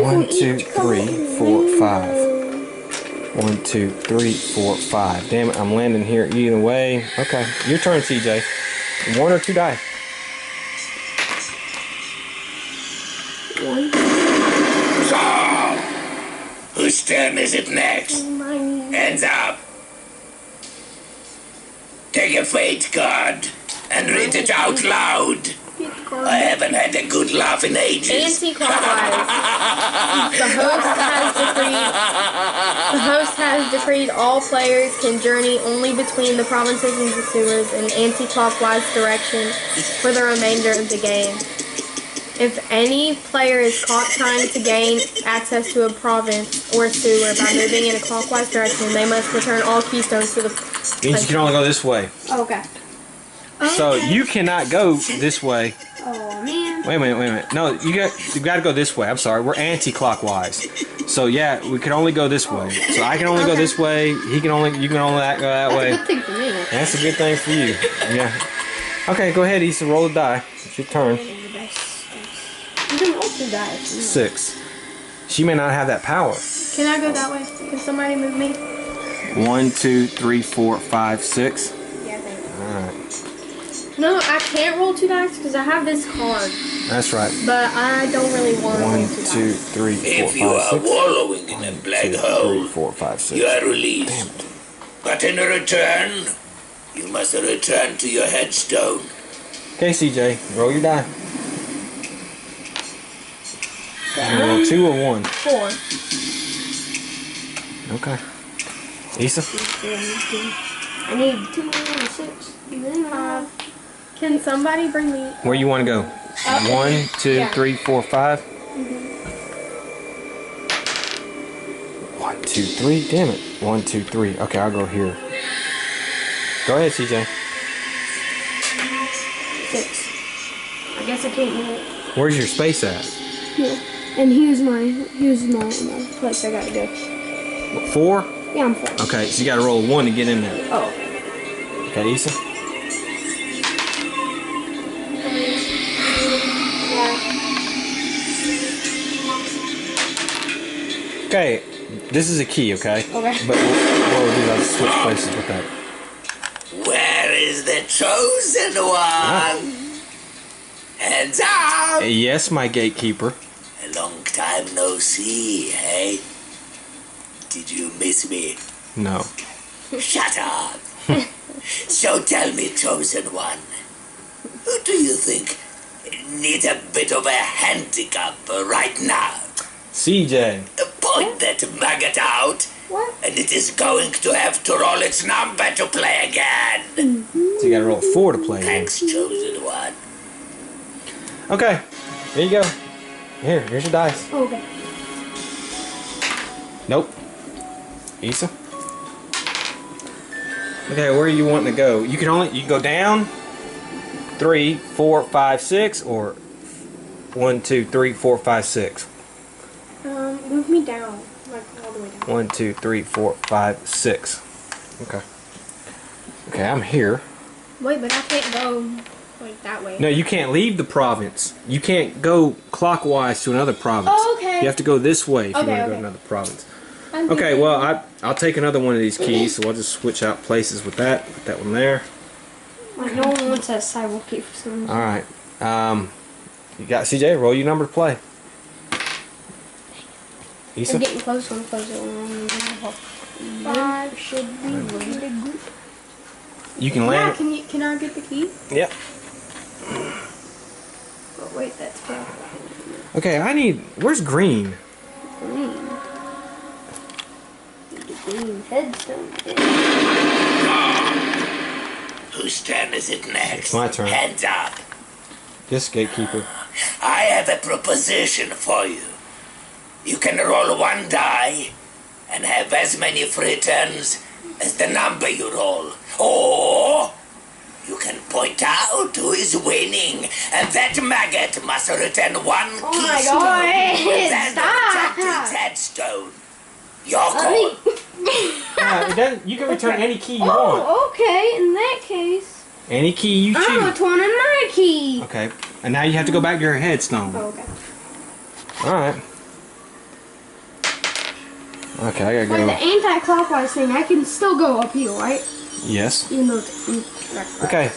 1, 2, 3, 4, 5. 1, 2, 3, 4, 5. Damn it, I'm landing here either way. Okay, your turn, CJ. 1 or 2 die. 1. So, whose turn is it next? Hands up. Take a fate card and read it out loud. I haven't had a good laugh in ages. Anti-clockwise. The host has decreed all players can journey only between the provinces and the sewers in anti-clockwise direction for the remainder of the game. If any player is caught trying to gain access to a province or sewer by moving in a clockwise direction, they must return all keystones to the Means you can only go this way. Okay. So you cannot go this way. Oh, man. Wait a minute. No, you got to go this way. I'm sorry, we're anti-clockwise. So yeah, we can only go this way. So I can only go this way. You can only go that way. Good thing for me. That's a good thing for you. Yeah. Okay, go ahead, Issa. Roll a die. It's your turn. This dice. 6. She may not have that power. Can I go that way? Can somebody move me? 1, 2, 3, 4, 5, 6. Yeah, thanks. Alright. No, I can't roll 2 dice because I have this card. That's right. But I don't really want to roll 1, 2 dice. 2, 3, 4, 5, 6. If you are wallowing in a black 2, hole, 3, 4, 5, 6. you are Damn released. it. But in return, you must return to your headstone. Okay, CJ, roll your die. You roll 2 or 1? 4. Okay. Issa? I need 2 and 6. And then 5. Can somebody bring me? Where you want to go? 1, 2, Yeah. 3, 4, 5. 1, 2, 3. Damn it. 1, 2, 3. Okay, I'll go here. Go ahead, CJ. 6. I guess I can't move it. Where's your space at? Yeah. And here's my place I gotta go. 4? Yeah, I'm 4. Okay, so you got to roll 1 to get in there. Oh. Okay, Issa? Okay, this is a key, okay? Okay. But what we'll do is I'll switch places with that. Where is the chosen one? Hands up! Yes, my gatekeeper. A long time no see, hey? Did you miss me? No. Shut up! So tell me, chosen one, who do you think needs a bit of a handicap right now? CJ. Point that maggot out, What? and it is going to have to roll its number to play again. So you got to roll 4 to play. Thanks, chosen one. Okay, there you go. Here's your dice. Oh, okay. Nope. Issa. Okay, where are you wanting to go? You can go down 3, 4, 5, 6, or 1, 2, 3, 4, 5, 6. Move me down, like all the way down. 1, 2, 3, 4, 5, 6. Okay. Okay, I'm here. Wait, but I can't go like that way. No, you can't leave the province. You can't go clockwise to another province. Oh, okay. You have to go this way if you Okay, want to go okay. to another province. I'm Okay, thinking- well, I'll take another one of these keys, so I'll just switch out places with that. Put that one there. Like, no one wants that sidewalk key for some reason. Alright. You got CJ, roll your number to play. Issa? I'm getting closer and closer. 5 should be ready to go. You can Yeah, land. can I get the key? Yep. But wait, that's bad. Okay, where's green? Green. The green headstone. Whose turn is it next? It's my turn. Hands up. Yes, gatekeeper. I have a proposition for you. You can roll 1 die and have as many free turns as the number you roll. Or you can point out who is winning, and that maggot must return 1 Oh my keystone. God, Then stop. return to its headstone. Your call. You can return any key you want. Oh, okay. In that case, Any key you I'm choose. returning my key. Okay, and now you have to go back to your headstone. Oh, okay. Alright. Okay, I Like gotta the go. anti-clockwise thing, I can still go uphill, right? Yes. Even though it's incorrect. Okay.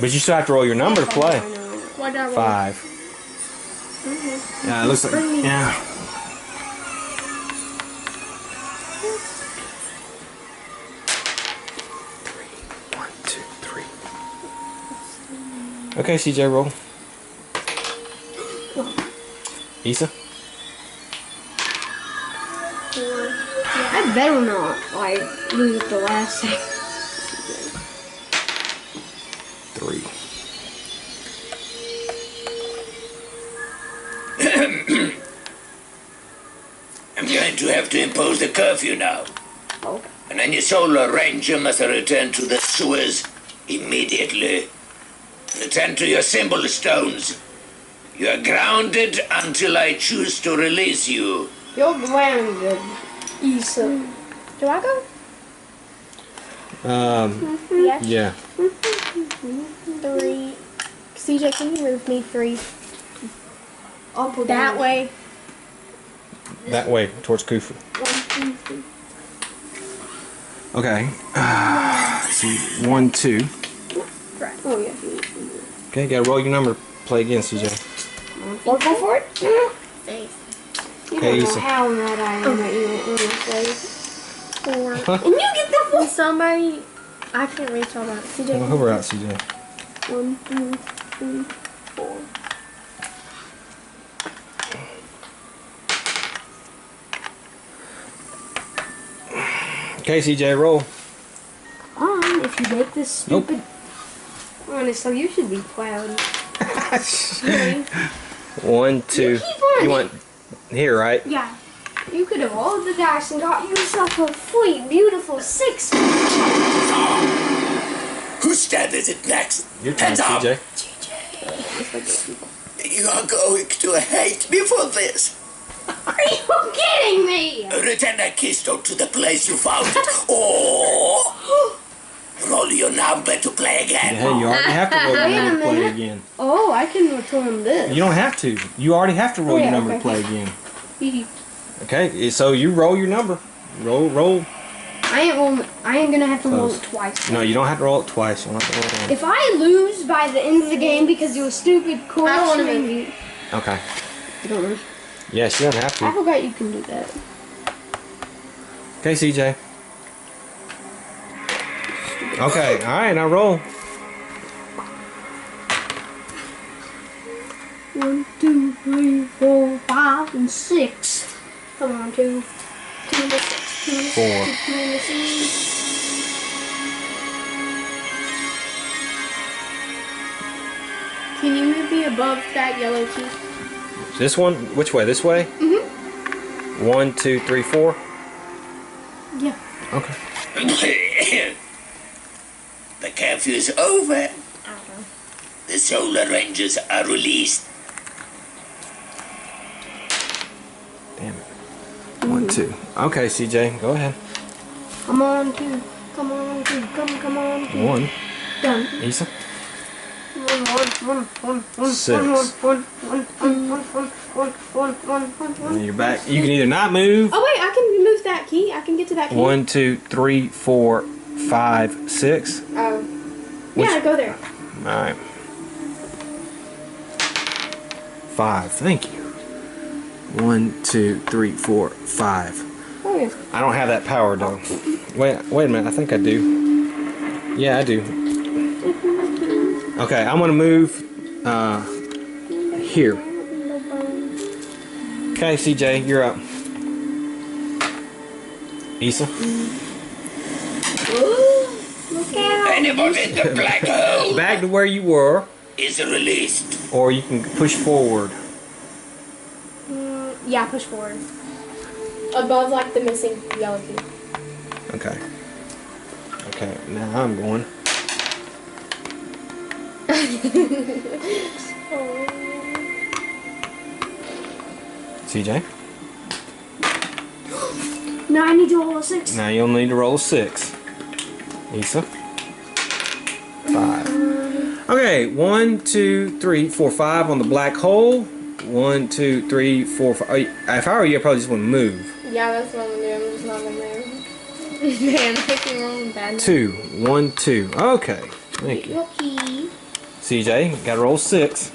But you still have to roll your number to play. I know. What did I roll? 5. Yeah, it looks like. Yeah. One, 2, 3. Okay, CJ, roll. Issa? 4. I better not, like, lose at the last second. 3. I'm going to have to impose the curfew now. Okay. And any solar ranger must return to the sewers immediately. Return to your symbol stones. You are grounded until I choose to release you. You're grounded, Issa. Do I go? Yes. Yeah. 3. CJ, can you move me 3? I'll pull That down. way. That way, towards Khufu. 1, 2, 3. Okay. Let's see. 1, 2. Oh yeah. Okay, gotta roll your number. Play again, CJ. Go for it. Face. You Okay, don't know Issa. how mad I am that you don't want to play. 4. And you get the Can somebody... I can't reach all that. CJ. Well, hover out, CJ. 1, 2, 3, 4. Okay, CJ, roll. If you make this stupid. Honestly, you should be proud. 1, 2. keep on You want here, right? Yeah. You could have rolled the dice and got yourself a sweet, beautiful 6. Whose stand is it next? Your turn, Hands up. CJ. You are going to hate me for this. Are you kidding me? Return that keystone to the place you found it, or roll your number to play again. Hey, you already have to roll your Wait a number to play minute. again. Oh, I can return this. You don't have to. You already have to roll Yeah, your number okay. to play again. I Okay, so you roll your number. Roll. ain't gonna have to roll Close. it twice. No, you don't have to roll it twice. You don't have to roll it once. If I lose by the end of the game because you were stupid, I don't wanna maybe. Okay. You don't know. Yes, you don't have I to. forgot you can do that. Okay, CJ. Okay, alright, now roll. 1, 2, 3, 4, 5, and 6. Come on, 2. 2 and a 6. 2 and a 6. 4. 2 and a 6. Can you move me above that yellow key? This one, which way? This way? Mm-hmm. 1, 2, 3, 4. Yeah. Okay. The curfew is over. The Solar Rangers are released. Damn it. 1, 2. Okay, CJ, go ahead. Come on, 2. Come on, 2. Come on, 2. 1. Done. Isa. 1, 6. 1. And you're back. You can either not move. Oh wait, I can move that key. I can get to that key. 1, 2, 3, 4, 5, 6. Oh. Which- Yeah, go there. Alright. 5. Thank you. 1, 2, 3, 4, 5. Oh, yeah. I don't have that power though. Wait a minute. I think I do. Yeah, I do. Okay, I'm gonna move here. Okay, CJ, you're up. Issa. Look out. Anybody in the black hole Back to where you were, is released. or you can push forward. Yeah, push forward. Above like the missing yellow key. Okay. Okay, now I'm going. CJ. Now I need to roll a 6. Now you'll need to roll a 6. Issa. 5. Okay, 1, 2, 3, 4, 5 on the black hole. 1, 2, 3, 4, 5. If I were you, I'd probably just want to move. Yeah, that's what I'm gonna do. I'm just not gonna move. Man, I keep rolling bad. 2. 1, 2. Okay. Thank you. Your key. CJ, gotta roll 6.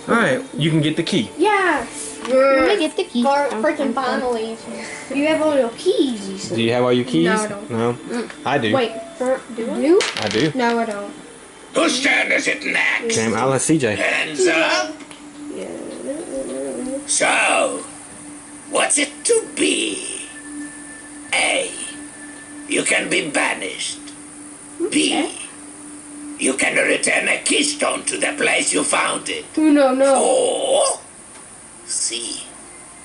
Alright, you can get the key. Yes. Let me get the key. Freaking finally. You have all your keys, you Do said. you have all your keys? No, I don't. No? I do. Wait, do I do. I? No, I don't. Whose turn is it next? Damn, I'll let CJ. Hands up. So, what's it to be? A. You can be banished. B. You can return a keystone to the place you found it. No. Or C.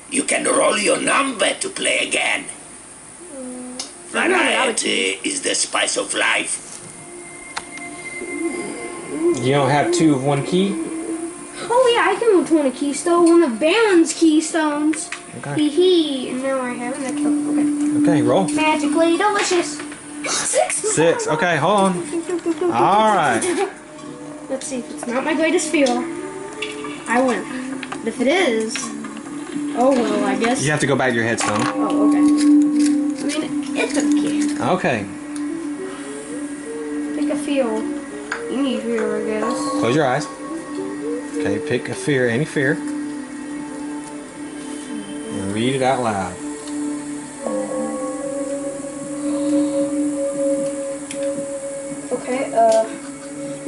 You can roll your number to play again. Variety is the spice of life. You don't have 2 of one key? Oh yeah, I can return a keystone. One of Baron's keystones. Okay. Hee hee. And now I have an extra. Okay. Okay, roll. Magically delicious. 6. 6. Okay, hold on. All right. Let's see if it's not my greatest feel. I win. But if it is, oh well, I guess. You have to go back to your headstone. Oh, okay. I mean, it's okay. Okay. Pick a feel. Any fear, I guess. Close your eyes. Okay, pick a fear, any fear. And read it out loud. Okay,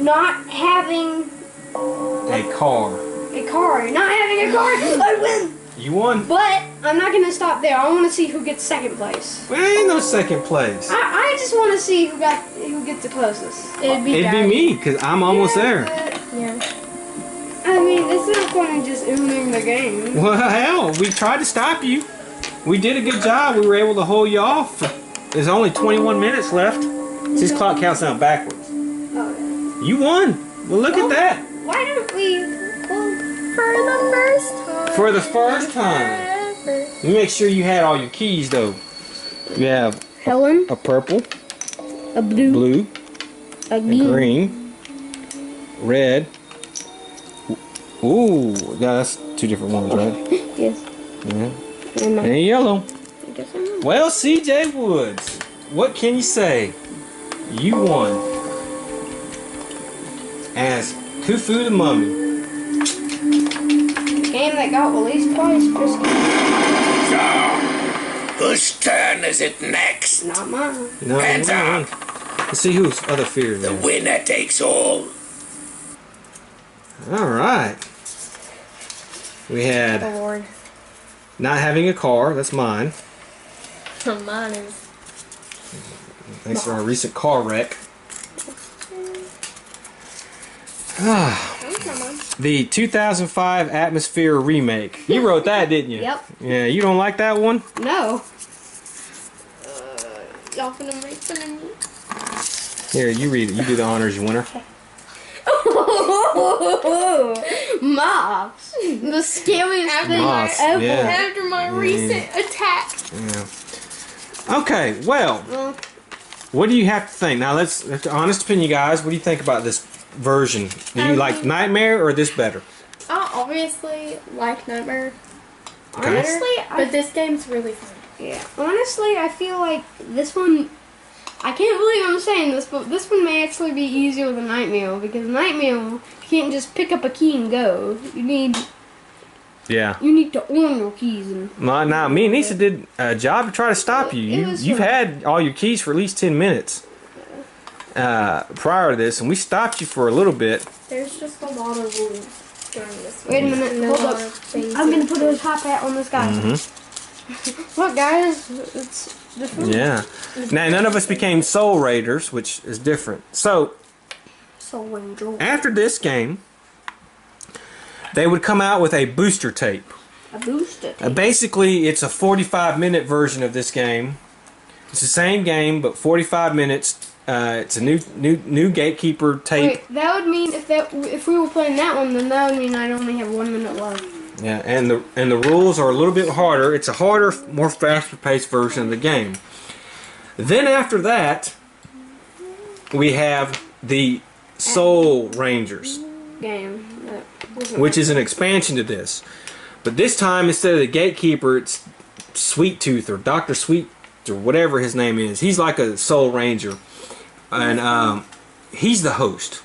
not having A car. a car. Not having a car, I win! You won. But I'm not gonna stop there. I want to see who gets second place. Well, ain't no second place. I just want to see who gets the closest. It'd be It'd be me, because I'm almost there. Yeah. I mean, it's not fun just ending the game. Well, hell, we tried to stop you. We did a good job. We were able to hold you off. There's only 21 minutes left. This clock counts down backwards. Oh, You won. Well, look at that. why don't we? For the first time. For the first time. Ever. Let me make sure you had all your keys, though. You have Helen, a purple, a blue, a a green, red. Ooh, yeah, that's 2 different ones, right? Yes. Yeah. And And yellow. I guess I know. Well, CJ Woods, what can you say? You won. As Khufu the Mummy. The game that got released twice, just So, whose turn is it next? not mine. No, Hands you won. up. Let's see whose other fear The there. winner takes all. All right. We had Award. not having a car. That's mine. Mine is. Thanks to our recent car wreck. The 2005 Atmosphere remake. You wrote that, didn't you? Yep. Yeah, you don't like that one? No. Y'all gonna make fun of me? Here, you read it. You do the honors, you winner. Mops. The scariest thing Moths, ever. yeah. After my recent attack. Yeah. Okay, well, what do you have to think? Now, let's honest opinion, guys. What do you think about this version? Do you like Nightmare or this better? I obviously like Nightmare. Okay. Honestly, But this game's really fun. yeah. Honestly, I feel like this one. I can't believe I'm saying this, but this one may actually be easier than Nightmare because Nightmare you can't just pick up a key and go. You need Yeah. to own your keys and. Now, me and Nisa did a job to try to stop you. It was You've fun. had all your keys for at least 10 minutes prior to this, and we stopped you for a little bit. There's just a lot of rules during this Wait a game. minute, And a hold lot up. of things I'm gonna that- put a top hat on this guy. Look, guys, it's different. Yeah. Now, none of us became Soul Raiders, which is different. So, So Angel. after this game, they would come out with a booster tape. A booster. Basically, it's a 45-minute version of this game. It's the same game, but 45 minutes. It's a new gatekeeper tape. Wait, that would mean if we were playing that one, then that would mean I'd only have 1 minute left. Yeah, and the rules are a little bit harder. It's a harder, more faster-paced version of the game. Then after that, we have the Soul Rangers, Game. which is an expansion to this. But this time, instead of the gatekeeper, it's Sweet Tooth or Dr. Sweet or whatever his name is. He's like a Soul Ranger, and he's the host.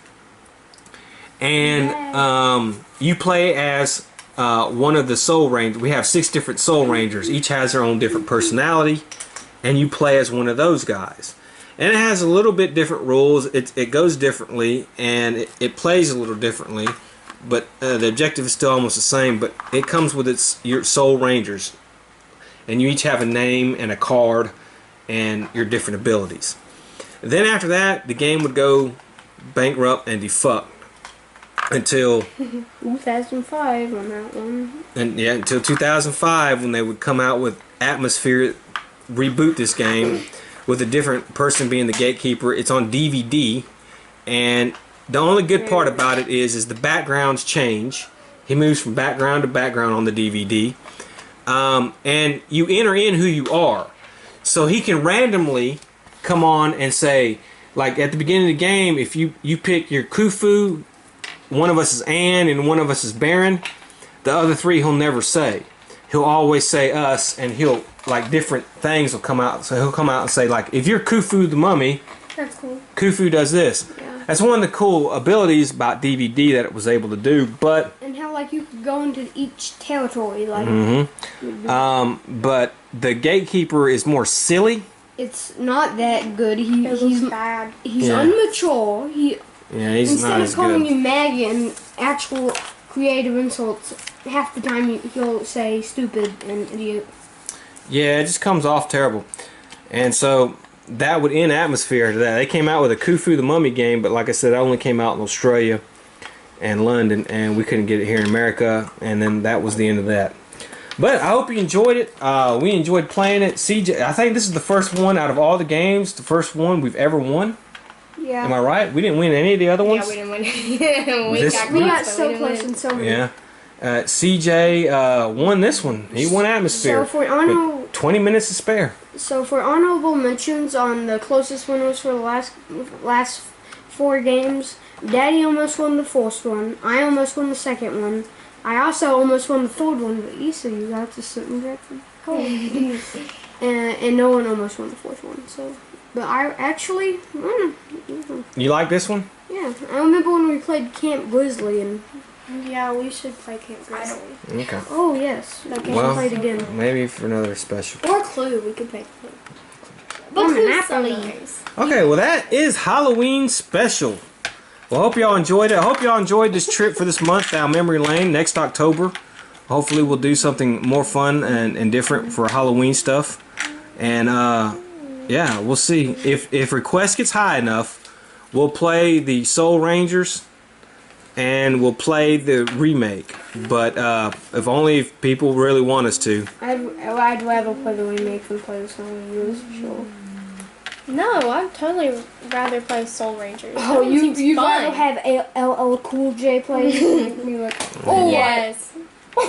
And you play as one of the Soul Rangers. We have 6 different Soul Rangers. Each has their own different personality, and you play as one of those guys. And it has a little bit different rules. It goes differently, and it plays a little differently. But the objective is still almost the same. But it comes with your Soul Rangers, and you each have a name and a card, and your different abilities. Then after that, the game would go bankrupt and defunct until 2005 on that one. until 2005 when they would come out with Atmosphere, reboot this game with a different person being the gatekeeper. It's on DVD, and the only good part about it is the backgrounds change. He moves from background to background on the DVD, and you enter in who you are, so he can randomly come on and say, like at the beginning of the game, if you pick your Khufu, one of us is Anne and one of us is Baron, the other three he'll never say. He'll always say us, and he'll, like, different things will come out. So he'll come out and say, like, if you're Khufu the mummy, That's cool. Khufu does this. Yeah. That's one of the cool abilities about DVD that it was able to do, but And how like you could go into each territory, like but the gatekeeper is more silly. it's not that good. It He's looks bad. he's Yeah. immature. Yeah, he's Instead not of as calling good. you maggot and actual creative insults, half the time he'll say stupid and idiot. Yeah, it just comes off terrible. And so that would end Atmosphere to that. They came out with a Khufu the Mummy game, but like I said, it only came out in Australia and London, and we couldn't get it here in America, and then that was the end of that. But I hope you enjoyed it. We enjoyed playing it. CJ, I think this is the first one out of all the games, the first one we've ever won. Yeah. Am I right? We didn't win any of the other ones? Yeah, we didn't win. we This- got We close, got but so didn't close win. in so many. Yeah. CJ won this one. He won Atmosphere. So for with 20 minutes to spare. So for honorable mentions on the closest winners for the last 4 games, Daddy almost won the first one. I almost won the second one. I also almost won the third one, but you got to certain direction. And no one almost won the fourth one. So, but I actually won. You like this one? Yeah, I remember when we played Camp Grizzly and Yeah, we should play Camp Grizzly. Okay. oh yes, that game Well, played again. maybe for another special. Or Clue. We could play Clue. But Clue's so nice. Okay, well that is Halloween special. Well, I hope y'all enjoyed it. I hope y'all enjoyed this trip for this month down memory lane. Next October, hopefully we'll do something more fun and different for Halloween stuff. And yeah, we'll see. If request gets high enough, we'll play the Soul Rangers and we'll play the remake. But if only if people really want us to. I'd rather play the remake than play the song Rangers, sure. No, I'd totally rather play Soul Rangers. Oh, That one seems you'd fun. rather have LL Cool J play and be like, oh, Yes.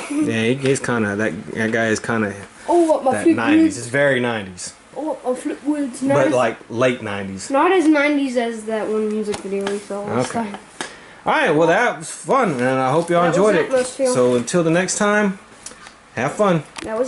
Yeah, he's kind of that guy is kind of oh, what my that flip 90s. words, It's very 90s, oh, what my flip words. Not but as, like late 90s. not as 90s as that one music video we saw last Okay. time. All right, well that was fun, and I hope y'all That was enjoyed it. Atmosphere. So until the next time, have fun. That was